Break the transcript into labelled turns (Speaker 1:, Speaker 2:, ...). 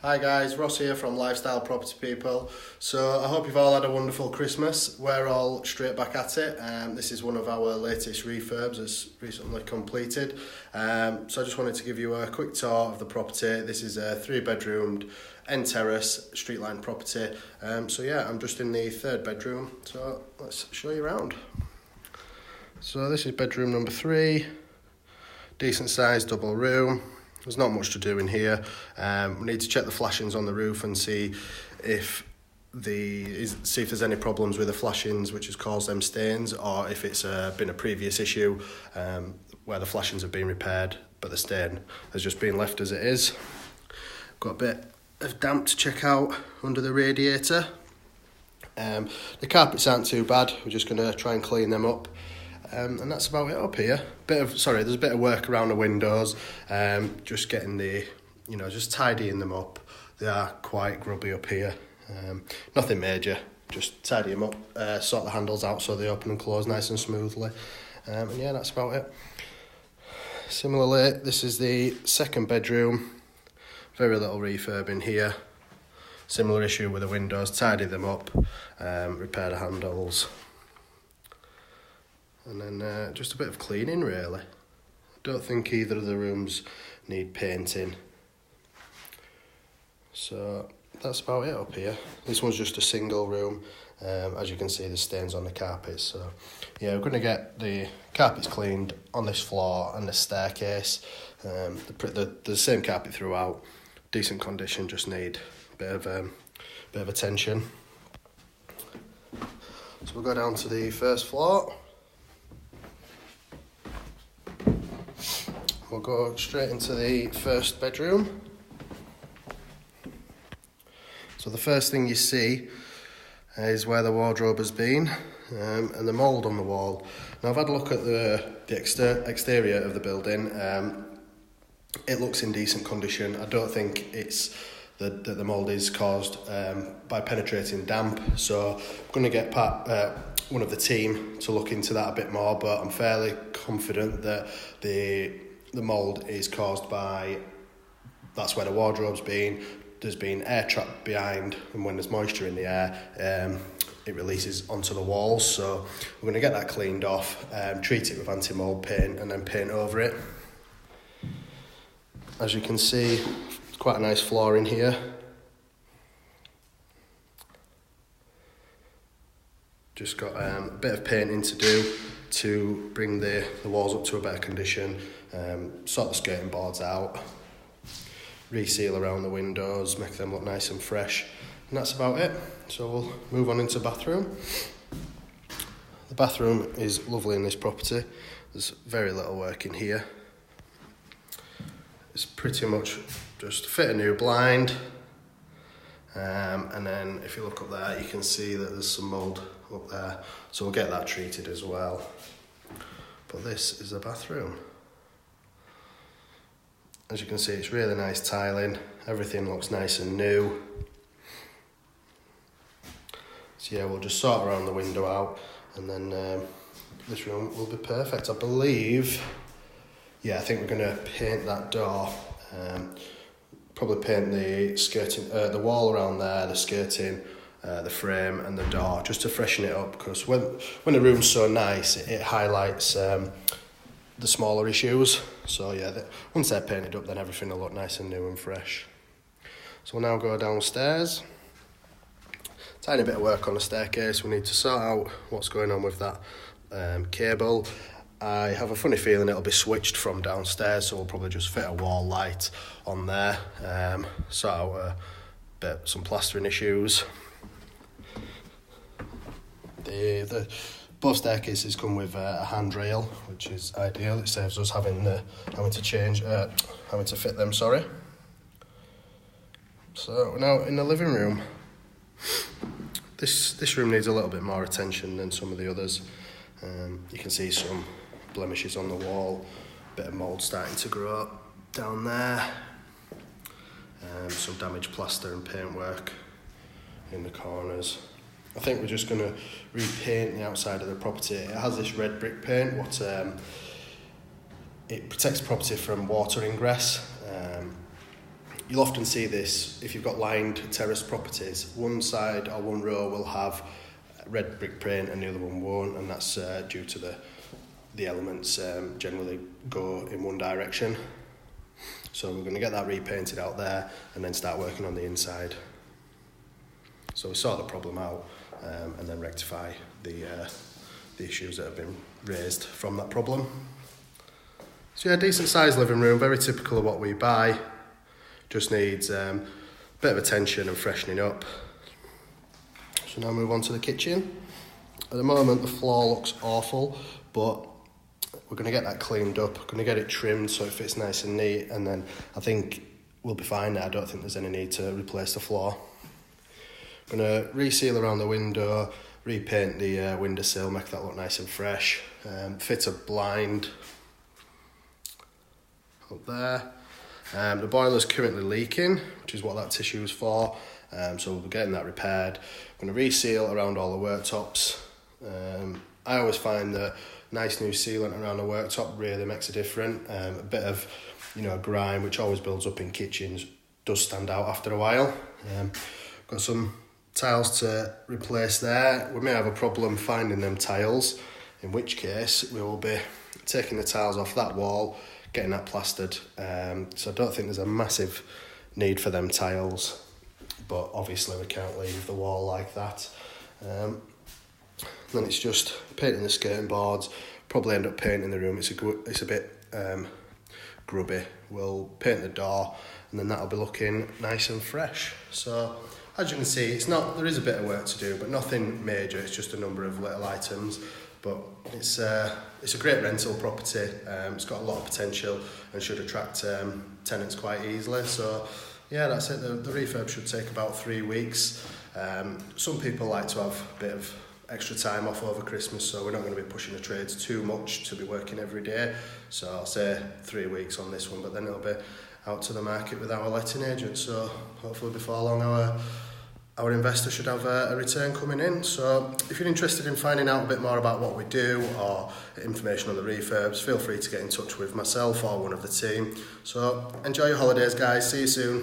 Speaker 1: Hi guys, Ross here from Lifestyle Property People. So I hope you've all had a wonderful Christmas. We're all straight back at it. This is one of our latest refurbs that's recently completed. So I just wanted to give you a quick tour of the property. This is a 3-bedroomed end terrace streetline property. So yeah, I'm just in the 3rd bedroom. So let's show you around. So this is bedroom number 3. Decent sized double room. There's not much to do in here. We need to check the flashings on the roof and see if there's any problems with the flashings which has caused them stains, or if it's been a previous issue where the flashings have been repaired but the stain has just been left as it is. Got a bit of damp to check out under the radiator. The carpets aren't too bad. We're just going to try and clean them up. And that's about it up here. There's a bit of work around the windows, just getting just tidying them up. They are quite grubby up here. Nothing major, just tidy them up, sort the handles out so they open and close nice and smoothly. And yeah, that's about it. Similarly, this is the 2nd bedroom. Very little refurb in here. Similar issue with the windows, tidy them up, repair the handles. And then just a bit of cleaning really. Don't think either of the rooms need painting. So that's about it up here. This one's just a single room. As you can see, there's stains on the carpets. So yeah, we're going to get the carpets cleaned on this floor and the staircase. The same carpet throughout. Decent condition, just need a bit of attention. So we'll go down to the 1st floor. We'll go straight into the 1st bedroom. So the first thing you see is where the wardrobe has been, and the mould on the wall. Now I've had a look at the exterior of the building. It looks in decent condition. I don't think it's that the mould is caused by penetrating damp. So I'm going to get one of the team to look into that a bit more, but I'm fairly confident that the mould is caused by, that's where the wardrobe's been. There's been air trapped behind, and when there's moisture in the air, it releases onto the walls. So we're going to get that cleaned off, treat it with anti-mould paint, and then paint over it. As you can see, it's quite a nice floor in here. Just got a bit of painting to do to bring the walls up to a better condition, sort the skirting boards out, reseal around the windows, make them look nice and fresh, and that's about it. So we'll move on into bathroom. The bathroom is lovely in this property. There's very little work in here. It's pretty much just fit a new blind, and then if you look up there you can see that there's some mould up there, so we'll get that treated as well. But this is the bathroom. As you can see, it's really nice tiling, everything looks nice and new. So yeah, we'll just sort around the window out, and then this room will be perfect. I believe, yeah, I think we're going to paint that door. Probably paint the skirting, the wall around there, the skirting, the frame and the door, just to freshen it up, because when the room's so nice, it highlights the smaller issues. So yeah, once they're painted up, then everything will look nice and new and fresh. So we'll now go downstairs. Tiny bit of work on the staircase. We need to sort out what's going on with that cable. I have a funny feeling it'll be switched from downstairs, so we'll probably just fit a wall light on there, sort out some plastering issues. Both staircases come with a handrail, which is ideal. It saves us having to fit them. Sorry. So we're now in the living room. This room needs a little bit more attention than some of the others. You can see some blemishes on the wall, a bit of mould starting to grow up down there, some damaged plaster and paintwork in the corners. I think we're just going to repaint the outside of the property. It has this red brick paint. It protects the property from water ingress. You'll often see this if you've got lined terrace properties. One side or one row will have red brick paint and the other one won't, and that's due to the elements generally go in one direction. So we're going to get that repainted out there and then start working on the inside. So we sort the problem out and then rectify the issues that have been raised from that problem. So yeah, decent sized living room, very typical of what we buy. Just needs a bit of attention and freshening up. So now move on to the kitchen. At the moment the floor looks awful, but we're going to get that cleaned up, going to get it trimmed so it fits nice and neat, and then I think we'll be fine now. I don't think there's any need to replace the floor. I'm going to reseal around the window, repaint the windowsill, make that look nice and fresh, fit a blind up there. The boiler's currently leaking, which is what that tissue is for, so we'll be getting that repaired. I'm going to reseal around all the worktops. I always find that nice new sealant around the worktop really makes a difference. A bit of grime, which always builds up in kitchens, does stand out after a while. Got some tiles to replace there. We may have a problem finding them tiles, in which case we will be taking the tiles off that wall, getting that plastered. So I don't think there's a massive need for them tiles, but obviously we can't leave the wall like that. Then it's just painting the skirting boards, probably end up painting the room. It's a bit grubby. We'll paint the door and then that'll be looking nice and fresh. So as you can see, there is a bit of work to do, but nothing major. It's just a number of little items, but it's a great rental property. It's got a lot of potential and should attract tenants quite easily. So yeah, that's it. The refurb should take about 3 weeks. Some people like to have a bit of extra time off over Christmas, so we're not going to be pushing the trades too much to be working every day. So I'll say 3 weeks on this one, but then it'll be out to the market with our letting agent. So hopefully before long our investor should have a return coming in. So if you're interested in finding out a bit more about what we do or information on the refurbs, feel free to get in touch with myself or one of the team. So enjoy your holidays, guys. See you soon.